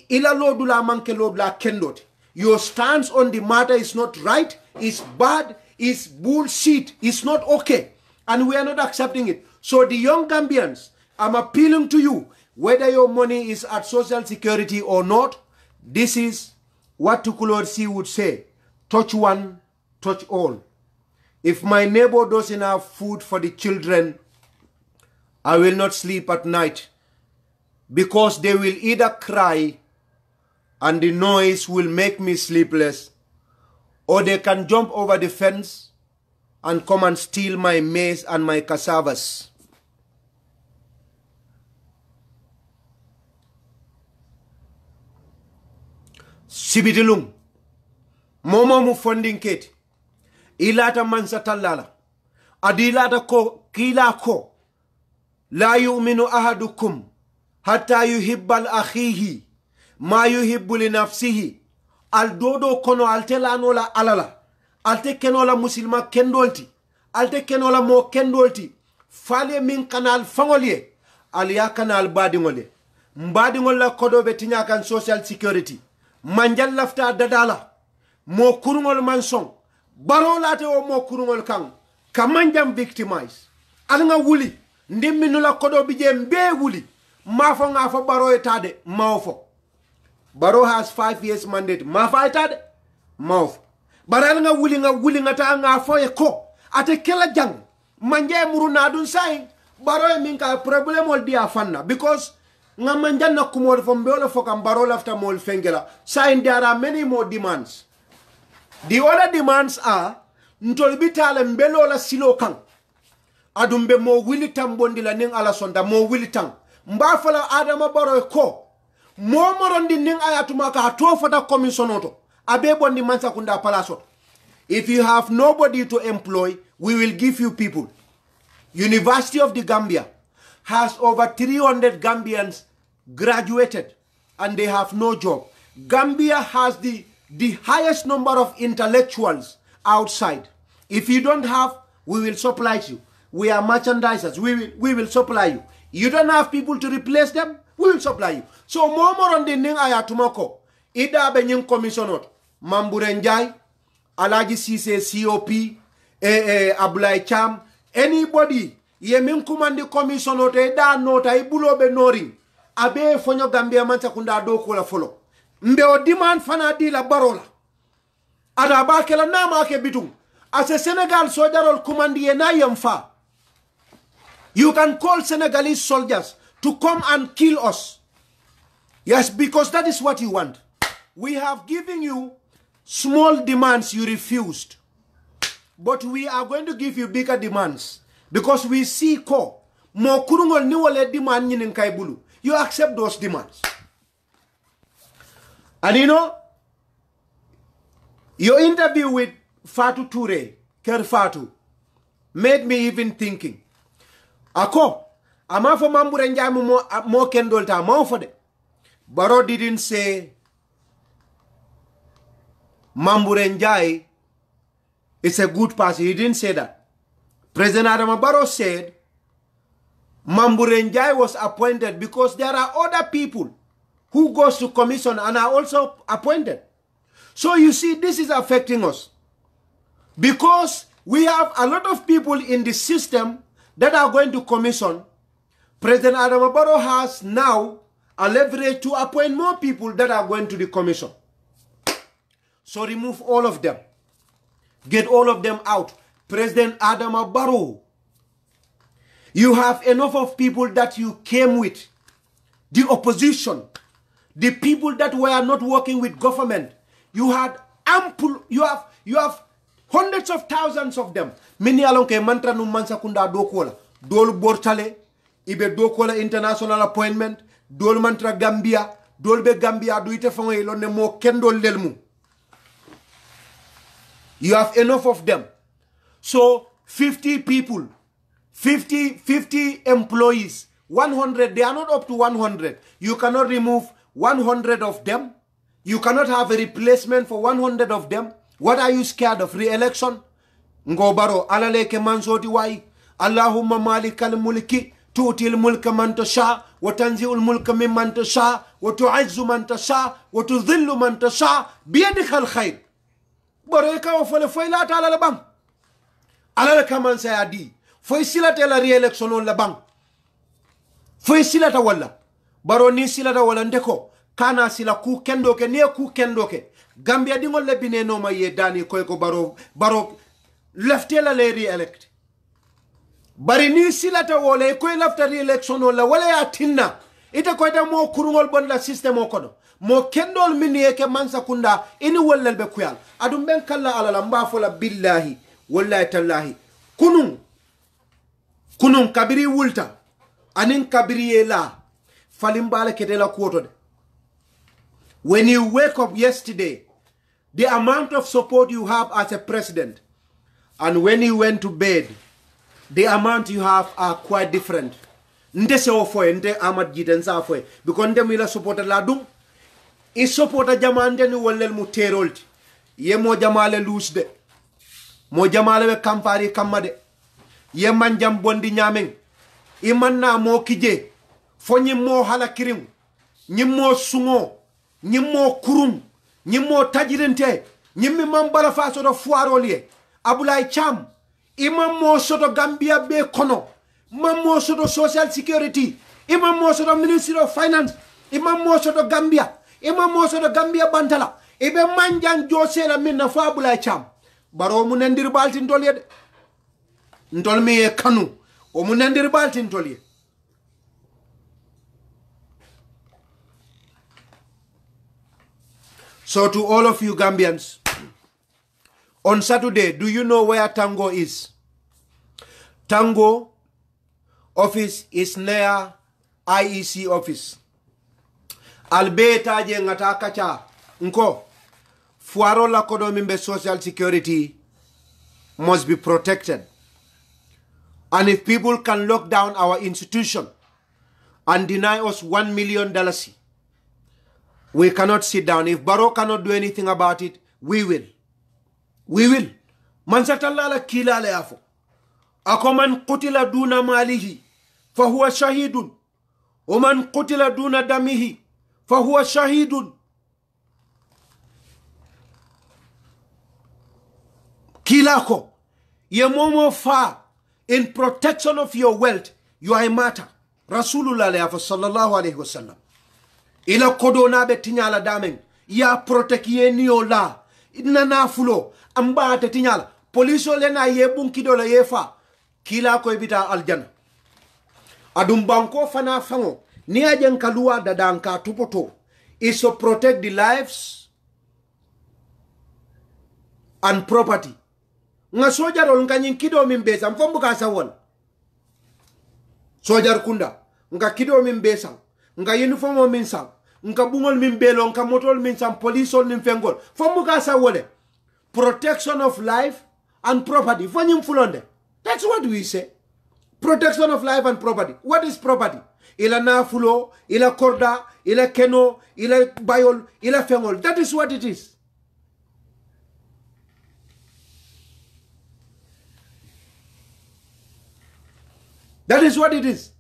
S1: ila lodula manke lodula kendoti. Your stance on the matter is not right, is bad, is bullshit, is not okay. And we are not accepting it. So the young Gambians, I'm appealing to you, whether your money is at social security or not, this is what Tukulorsi would say, touch one, touch all. If my neighbor doesn't have food for the children, I will not sleep at night, because they will either cry and the noise will make me sleepless, or they can jump over the fence and come and steal my maize and my cassavas. Sibitilum, momo mu funding kit, ilata mansa talala, adilata ko kila ko, la yu'minu ahadukum, hatta yuhibbal akhihi, ma yuhibbu li nafsihi. Al dodo kono altelano la alala, alte kenola musilma kendolti, alte kenola mo kendolti, fale min kanal fangolye, aliya kanal badingole. Mbadingol la kodo betinya kan social security. Manjal lafta dadala, mo kurungol mansong, baro late o mo kurungol kang, kamanjam victimize. Alanga wuli, ndimmi nula kodo bije mbe wuli, mafo ngafo baro etade, maofo. Baro has 5 years mandate. Mafa etade, maofo. Baral nga wuli nga ta nga foye ko. Ate kela jang. Manje muruna dun say, baro minka problem ol dia fanna. Because nga manjan na kumol from beolo fokam baro lafta mol fengela. Saying there are many more demands. The other demands are ntolbitale mbelo la silo kang. Adumbe mo wili tambondi la ning ala sonda mo wili tang. Mbafala adama baro ko. Mo morondi ning ayatuma ka atofata commissionoto. Abe bondi mansa kunda palaso. If you have nobody to employ, we will give you people. University of the Gambia has over 300 Gambians graduated and they have no job. Gambia has the highest number of intellectuals outside. If you don't have, we will supply you. We are merchandisers. We will supply you. You don't have people to replace them, we will supply you. So momo on the ning ayatumako. Ida benying commissionot. Mamburenjai, Alaji Sise COP, Abulai Cham, anybody, yemin kumandi commissionot, eda nota, ibulo be noring. Abe fonyo Gambia mancha kunda do kola follow. Mbe o demand fana di la barola. Adaba kela nama ake bitung. As a Senegal soldier kumandi yenayam fa. You can call Senegalese soldiers to come and kill us. Yes, because that is what you want. We have given you small demands you refused. But we are going to give you bigger demands. Because we see ko. Mo kurungol ni wale demand nyinin kaibulu. You accept those demands. And you know, your interview with Fatou Toure, Ker Fatou, made me even thinking. Ako, ama fo mamburenjai mo kendolta mo fo de. Baro didn't say Mamburenjai is a good person. He didn't say that. President Adama Barrow said Mamburenjai was appointed because there are other people who goes to commission and are also appointed. So you see, this is affecting us. Because we have a lot of people in the system that are going to commission. President Adama Barrow has now a leverage to appoint more people that are going to the commission. So remove all of them. Get all of them out. President Adama Barrow, you have enough of people that you came with. The opposition, the people that were not working with government. You had ample, you have hundreds of thousands of them. Many alonke mantra no mansa kunda dokola. Dol bortale, ibe dokola international appointment, dol mantra Gambia, dol be Gambia do ite fango ilone mo kendol lelmu. You have enough of them. So 50 people, 50 employees, 100, they are not up to 100. You cannot remove 100 of them. You cannot have a replacement for 100 of them. What are you scared of? Re-election? Ngobaro, alaleke mansoti wai. Allahumma malikal mulki, tu'til mulka man tasha, wa tanzi'ul mulka mimman tasha, wa tu'izzu man tasha, wa tudhillu man tasha, biyadikal khair. Baro eka o fole foy la ta'ala la bang. Alala kaman sayadi. Foy silata la re-election on la bang. Foy silata wala. Baro ni silata wala ndeko. Kana sila ku kendoke, niye ku kendoke. Gambia di ngol lebine no ma ye dani koy ko baro lefte la le re-elect. Bari ni silata wole koy lafta re-election wala wala ya tinna. Ita koy da mo kurungol bon la system o kono. Mo kendol mini ke mansa kunda ini wallal be kuyal. Adum ben kala ala mba fola billahi wallahi tallahi. Kunun kabiri wulta. Anin kabiri la. Falimbala ketela kuoto de. When you wake up yesterday, the amount of support you have as a president, and when you went to bed, the amount you have are quite different. Nde se ofoe, nde Ahmet Gitteh'S afoe. Because nde mila supporta la dum. I supporta jamande ni walel mu terolti. Ye mo jamale loose de. Mo jamale we kampari kamade. Ye manjam bondi nyameng. Iman na mo kije. Fo mo hala kirim. Mo sungo. Nyimmo kurum, nyimmo tajirente, nyimmi mambala fa soto fuaroliye, Abulai Cham, imam mo soto Gambia be kono, imam mo soto Social Security, imam mo soto Ministry of Finance, imam mo soto Gambia, imam mo soto Gambia Bantala, ibe manjang josela minna fa Abulai Cham, baro mu nendir baltin tolye de, ntol mi kanu, o mu nendir baltin tolye. So to all of you Gambians, on Saturday, do you know where Tango is? Tango office is near IEC office. Albeta je ngata kacha nko fuaro la kodomimbe Social Security must be protected. And if people can lock down our institution and deny us $1 million, we cannot sit down. If Barrow cannot do anything about it, we will. We will. Man satallala kila le afo. Ako man qutila duna malihi, fahuwa shahidun. O man qutila duna damihi, fahuwa shahidun. Kila ko. Ye momo fa in protection of your wealth, you are a matter. Rasulullah le afo sallallahu alayhi wa sallam. Ila kodona be tinyala dameng ya protect ye niyo la ina na fulo amba te tinyala poliso le na ye bunkido la yefa kila ko bita aljana adum banko fana fango ni ajen kaluwa dadanka tupoto is to protect the lives and property nga sojar ol nganyin kido min besa mfombu ka sawon sojar kunda nga kido min besa nga uniform min sam nka bungol min belo nka motol min sam police min fengol fomu ka sa wole protection of life and property fanyim fulonde. That's what we say. Protection of life and property. What is property? Ila nafulo, ila korda, ila keno, ila bayol, ila fengol. That is what it is. That is what it is.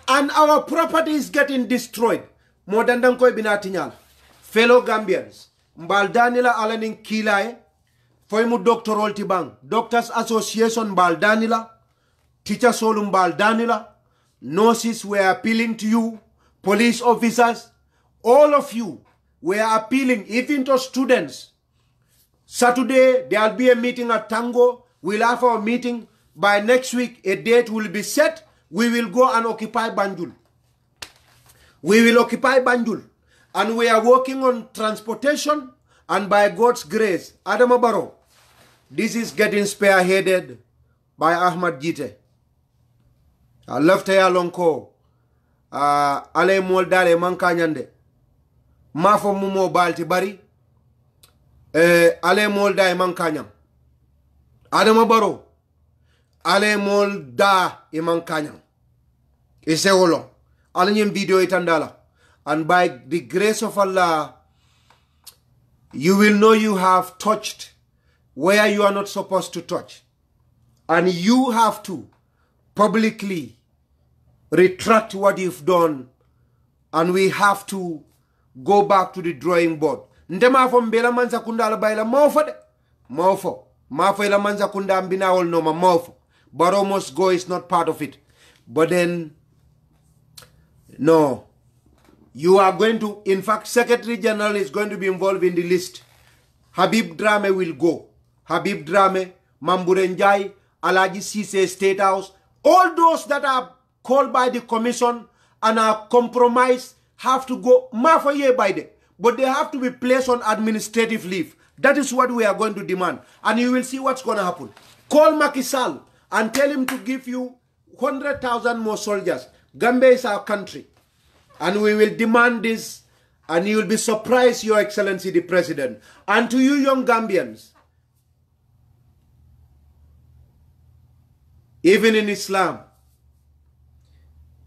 S1: And our property is getting destroyed. More than koi binatinyal. Fellow Gambians, mbal danila alanin kilae, foimu doctoral tibang, Doctors Association mbal danila, teachers solum mbal danila, nurses were appealing to you, police officers, all of you were appealing, even to students. Saturday, there will be a meeting at Tango. We'll have our meeting. By next week, a date will be set. We will go and occupy Banjul. We will occupy Banjul. And we are working on transportation. And by God's grace, Adama Barrow, this is getting spearheaded by Ahmet Gitteh'S. I left here long ko. Ale moldale mankanyande. Mafo mumo balti bari. Ale moldale mankanyam. Adama Barrow, ale mol da iman kanyang. Ise olo. Alanyem video itandala. And by the grace of Allah, you will know you have touched where you are not supposed to touch. And you have to publicly retract what you've done. And we have to go back to the drawing board. Ndema fo mbela manza kunda ala baila mofo de. Mofo. Mafo ila manza kunda ambina all no ma mofo. Barrow must go is not part of it. But then, no. You are going to, in fact, Secretary General is going to be involved in the list. Habib Drame will go. Habib Drame, Mamburenjai, Alaji Sise State House, all those that are called by the commission and are compromised have to go mafaye by them. But they have to be placed on administrative leave. That is what we are going to demand. And you will see what's going to happen. Call Macky Sall and tell him to give you 100,000 more soldiers. Gambia is our country. And we will demand this, and you will be surprised, Your Excellency the President. And to you young Gambians, even in Islam,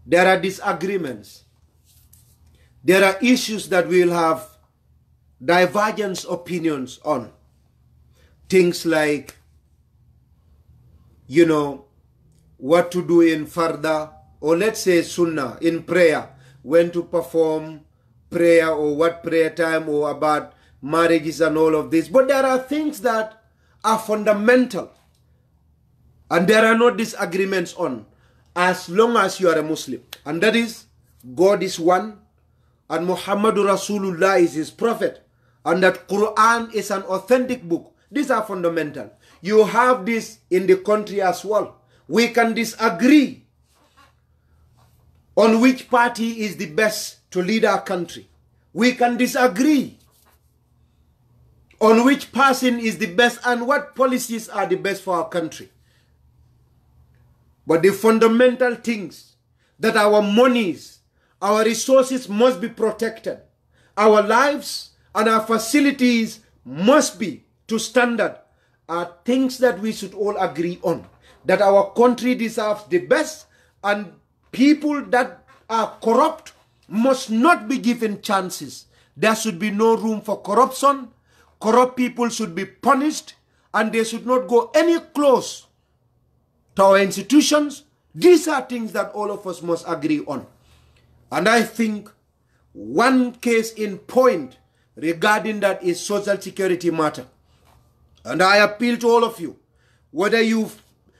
S1: there are disagreements. There are issues that we will have divergent opinions on. Things like, you know, what to do in Farda, or let's say Sunnah, in prayer. When to perform prayer, or what prayer time, or about marriages and all of this. But there are things that are fundamental. And there are no disagreements on, as long as you are a Muslim. And that is, God is one, and Muhammadur Rasulullah is his prophet, and that Quran is an authentic book. These are fundamental. You have this in the country as well. We can disagree on which party is the best to lead our country. We can disagree on which person is the best and what policies are the best for our country. But the fundamental things that our monies, our resources must be protected. Our lives and our facilities must be to standard are things that we should all agree on. That our country deserves the best, and people that are corrupt must not be given chances. There should be no room for corruption. Corrupt people should be punished, and they should not go any close to our institutions. These are things that all of us must agree on. And I think one case in point regarding that is social security matter. And I appeal to all of you, whether you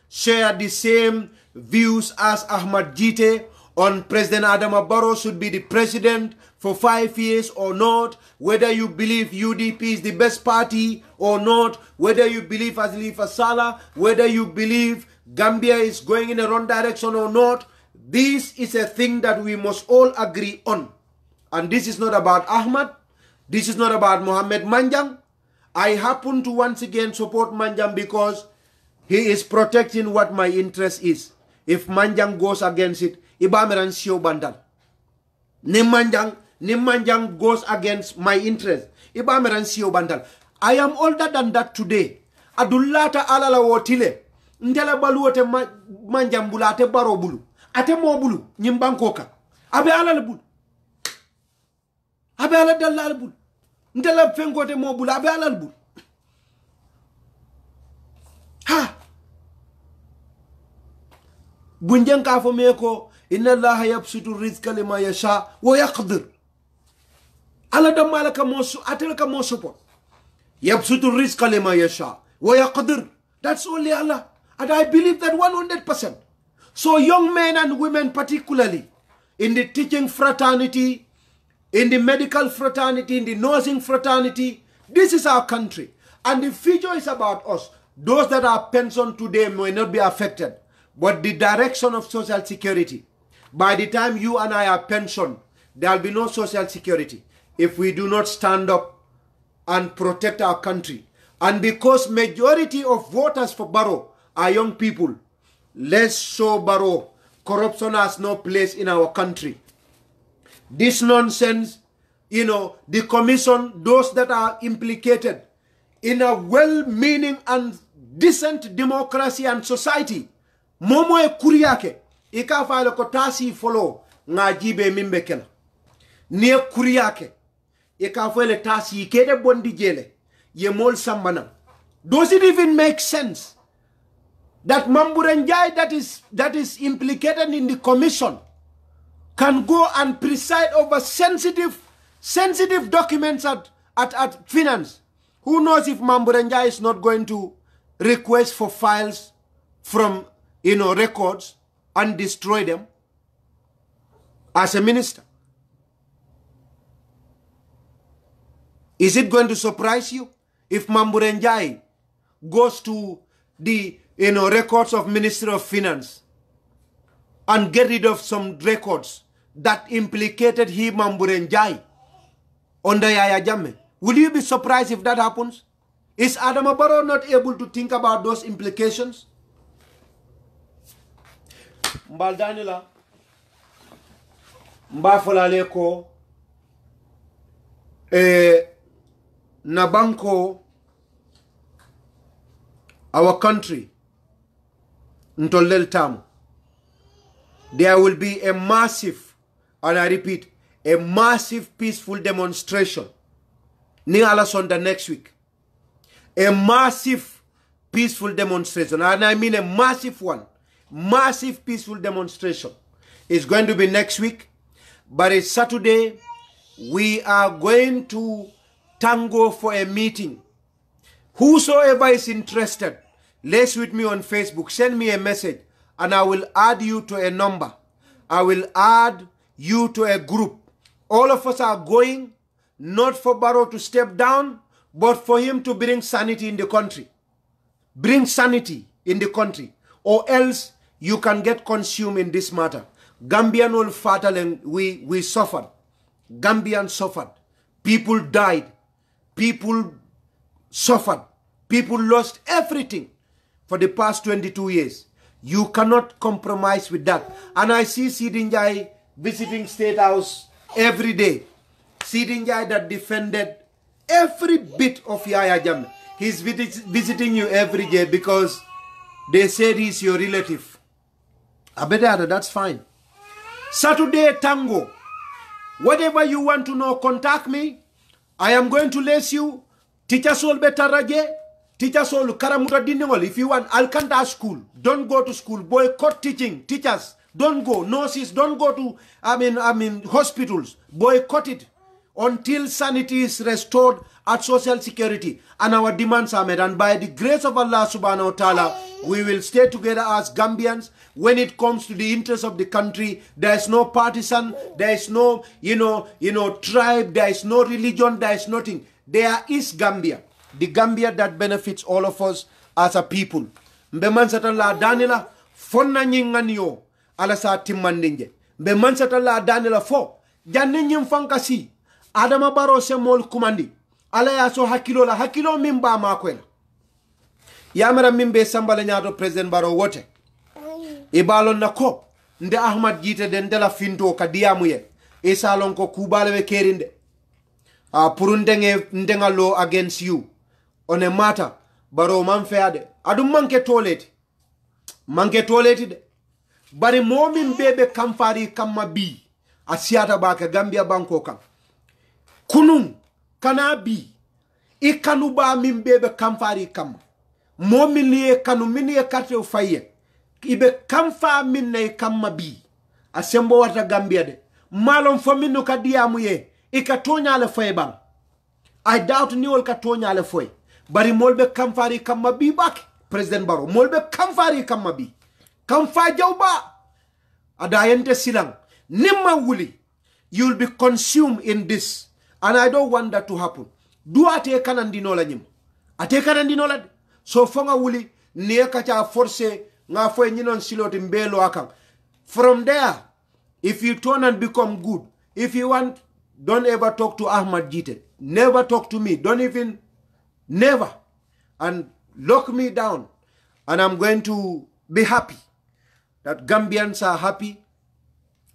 S1: share the same views as Ahmed Gitteh on President Adama Barrow should be the president for 5 years or not, whether you believe UDP is the best party or not, whether you believe Azlifa Sallah, whether you believe Gambia is going in the wrong direction or not, this is a thing that we must all agree on. And this is not about Ahmad, this is not about Mohammed Manjang. I happen to once again support Manjang because he is protecting what my interest is. If Manjang goes against it, Ibameran Sio Bandal. Manjang goes against my interest. Ibameran Sio Bandal. I am older than that today. Adullata alala wotile. Ndela baluote Manjang bulu ate baro bulu. Ate mo bulu. Nyimbankoka. Abe alala bulu. Abe alala dalala bulu. Ndela fengote mo bulu. Abe alala bulu. Ha! Bunjang ka fo meko inna allaha yabsutu rizqa liman yasha wa yaqdir. Ala da malaka mosu atelka mosupo. Yabsutu rizqa liman yasha wa yaqdir. That's only Allah. And I believe that 100%. So young men and women particularly in the teaching fraternity, in the medical fraternity, in the nursing fraternity, this is our country. And the future is about us. Those that are pensioned today may not be affected. But the direction of social security, by the time you and I are pensioned, there will be no social security if we do not stand up and protect our country. And because majority of voters for Barrow are young people, let's show Barrow corruption has no place in our country. This nonsense, you know, the commission, those that are implicated in a well-meaning and decent democracy and society, momo e kuriyake ika faylo ko tasi follow nga jibe mimbe kela ne kuriyake ika faylo tasi kede bondi jele ye mol sambana. Does it even make sense that Mamburenjai that is implicated in the commission can go and preside over sensitive documents at finance? Who knows if Mamburenjai is not going to request for files from records and destroy them as a minister? Is it going to surprise you if Mamburenjai goes to the records of Ministry of Finance and get rid of some records that implicated him, Mamburenjai, under Yaya Jammeh? Will you be surprised if that happens? Is Adama Barrow not able to think about those implications? Mbaldanila Mbafolaleko Nabanko, our country, Ntolel Tam, there will be a massive, and I repeat, a massive peaceful demonstration near Alasonda next week. A massive peaceful demonstration, and I mean a massive one. Massive peaceful demonstration is going to be next week, but it's Saturday. We are going to Tango for a meeting. Whosoever is interested, lace with me on Facebook, send me a message, and I will add you to a number. I will add you to a group. All of us are going, not for Barrow to step down, but for him to bring sanity in the country. Bring sanity in the country, or else you can get consumed in this matter. Gambian old fatal, and we suffered. Gambians suffered. People died. People suffered. People lost everything for the past 22 years. You cannot compromise with that. And I see Sidinjai visiting State House every day. Sidinjai that defended every bit of Yaya Jammeh. He's visiting you every day because they said he's your relative. Abedada, that's fine. Saturday Tango. Whatever you want to know, contact me. I am going to lace you. Teacher Sol Betaraje. Teacher Sol Karamuta Diningol. If you want Alcanta school, don't go to school. Boycott teaching. Teachers, don't go. Nurses, don't go to hospitals. Boycott it until sanity is restored at Social Security. And our demands are met. And by the grace of Allah subhanahu wa ta'ala, we will stay together as Gambians. When it comes to the interests of the country, there is no partisan, there is no, tribe, there is no religion, there is nothing. There is Gambia. The Gambia that benefits all of us as a people. Mbe mansata la danila fonna nyinganyo ala sa timmandinje. Mbe mansata la danila fo janne nyim fankasi Adama Barrow se mol kumandi ala ya so hakilo mimba makwela. Yamara mimbe sambale nyato President Barrow wote. Ibalon na ko nde Ahmed Gitteh den dela finto ka diamuye e salon ko kubale we kerinde purundenge ndenga law against you on a matter Barrow man feade adum manke toleti de bari momin bebe kamfari kamma bi asiata baka Gambia banko kam kunun kana bi ikanu ba min bebe kamfari kamma momin liye kanu miniye karte faye ibe kamfa minne kamma bi asembo wata Gambia de malon fo minno ka diamuye ikatonya le foybang. I doubt ni ol katonya le foy bari molbe kamfari kamma bi bak President Barrow molbe kamfari kamma bi kamfa jawba adayente silang nimma wuli. You'll be consumed in this, and I don't want that to happen. Do ate kanandino la nyim ate kanandino la so fonga wuli ne kacha force nga fo nyinon siloti mbelo akam. From there, if you turn and become good, if you want, don't ever talk to Ahmed Gitteh. Never talk to me. Don't even, never. And lock me down. And I'm going to be happy that Gambians are happy.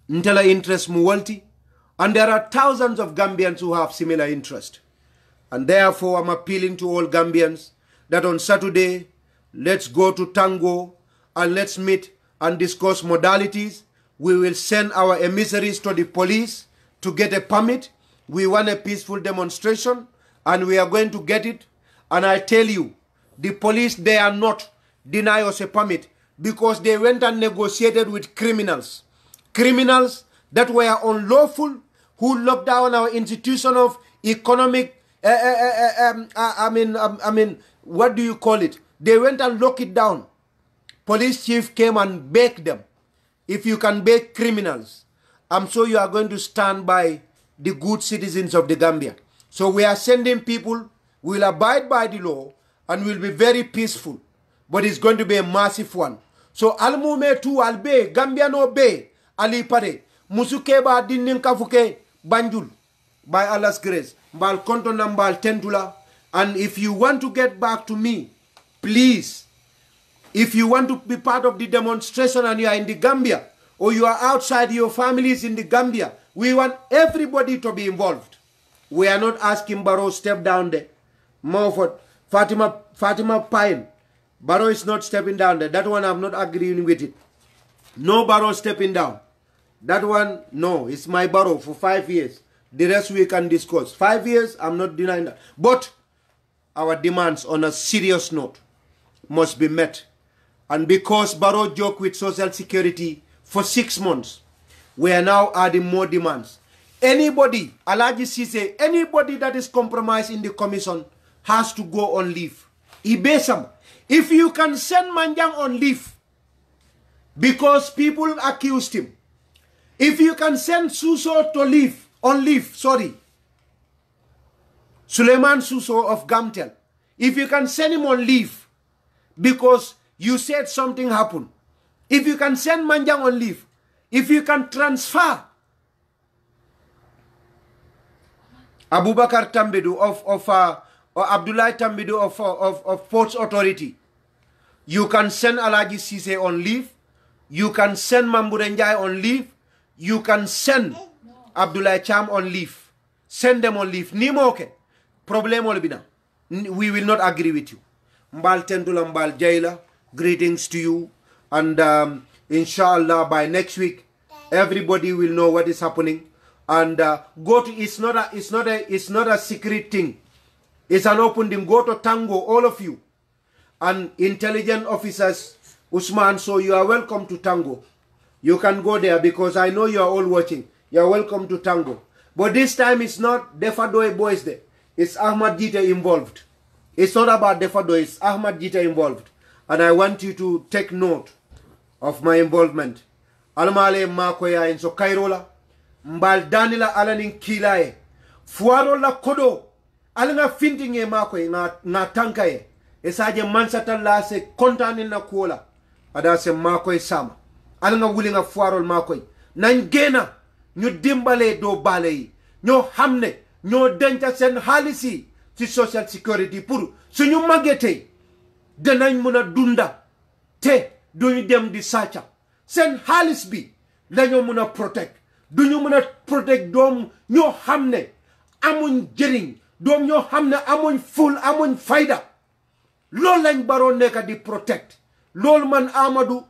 S1: Ntela interest muwalti. And there are thousands of Gambians who have similar interest. And therefore, I'm appealing to all Gambians that on Saturday, let's go to Tango and let's meet and discuss modalities. We will send our emissaries to the police to get a permit. We want a peaceful demonstration, and we are going to get it. And I tell you, the police, they are not deny us a permit because they went and negotiated with criminals. Criminals that were unlawful, who locked down our institution of economic, what do you call it? They went and locked it down. Police chief came and begged them. If you can beg criminals, I'm sure you are going to stand by the good citizens of the Gambia. So we are sending people, we will abide by the law, and will be very peaceful. But it's going to be a massive one. So almume tu albe, Gambia no be, ali pare, musuke ba dinin kafuke, banjul, by Allah's grace. Mbal konto nambal tentula. And if you want to get back to me, please, if you want to be part of the demonstration and you are in the Gambia, or you are outside, your family is in the Gambia, we want everybody to be involved. We are not asking Barrow step down there. More for Fatima Pine. Barrow is not stepping down there. That one I'm not agreeing with it. No Barrow stepping down. That one, no. It's my Barrow for 5 years. The rest we can discuss. 5 years, I'm not denying that. But our demands on a serious note must be met. And because Barrow joked with Social Security for 6 months, we are now adding more demands. Anybody, Alaji Sise, anybody that is compromised in the commission has to go on leave. Ibesam, if you can send Manjang on leave because people accused him, if you can send Suso to leave, on leave, Suleiman Suso of Gamtel, if you can send him on leave because you said something happened, if you can send Manjang on leave, if you can transfer Abubakar Tambedu or Abdullah Tambedu of Ports Authority, you can send Alaji Sise on leave, you can send Mamburenjai on leave, you can send Abdullah Cham on leave. Send them on leave. Nimoke. Problem olbina. We will not agree with you. Mbal Tentula Mbal Jaila. Greetings to you. And inshallah by next week, everybody will know what is happening. And go to, it's not a secret thing. It's an open thing. Go to Tango, all of you. And intelligent officers, Usman, so you are welcome to Tango. You can go there because I know you are all watching. You are welcome to Tango. But this time it's not Defadoy boys there. It's Ahmad Gitteh involved. It's not about Defadoy, it's Ahmad Gitteh involved. And I want you to take note of my involvement. Almale makoya in so Kairola. Mbal Danila alanin kilae. Fuarola kodo. Alanga finting e makoy na tankaye. Esaje mansata la se kontanin na kuola. Ada se makoy sama. Alanga wulinga fuarol makoy. Nangena ñu dimbale do bale yi. Ñoo xamne ñoo denca sen halisi ci social security pour suñu magete danañ mëna dunda te duñu dem di sàcca sen halis bi lañu mëna protect duñu mëna protect doom ñoo xamne amuñ jëriñ doom ñoo xamne amuñ full amuñ fayda lool lañ baro nekk di protect lool man Amadou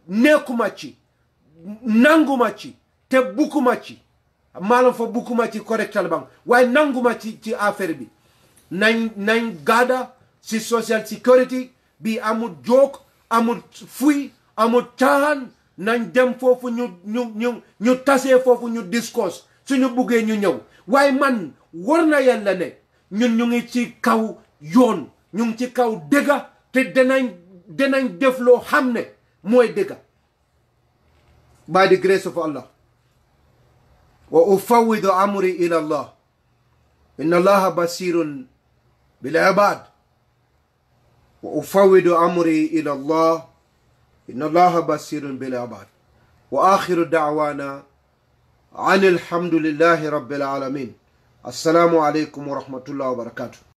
S1: nekkuma ci nanguma ci te bukuma ci malam fa bukuma ci correctal bang waaye nanguma ci affaire bi nañ gada ci social security bi amul joke amul fuy amul caaxaan nañ dem foofu ñu tasee foofu ñu discourse suñu buggee ñu ñëw waaye man war na yàlla ne ñun ñu ngi ci kaw yoon ñu ngi ci kaw dëgga te danañ def loo xam ne mooy dëgga by the grace of Allah. وأفوض أمري إلى الله إن الله بصير بالعباد وأفوض أمري إلى الله إن الله بصير بالعباد وآخر دعوانا عن الحمد لله رب العالمين. السلام عليكم ورحمة الله وبركاته.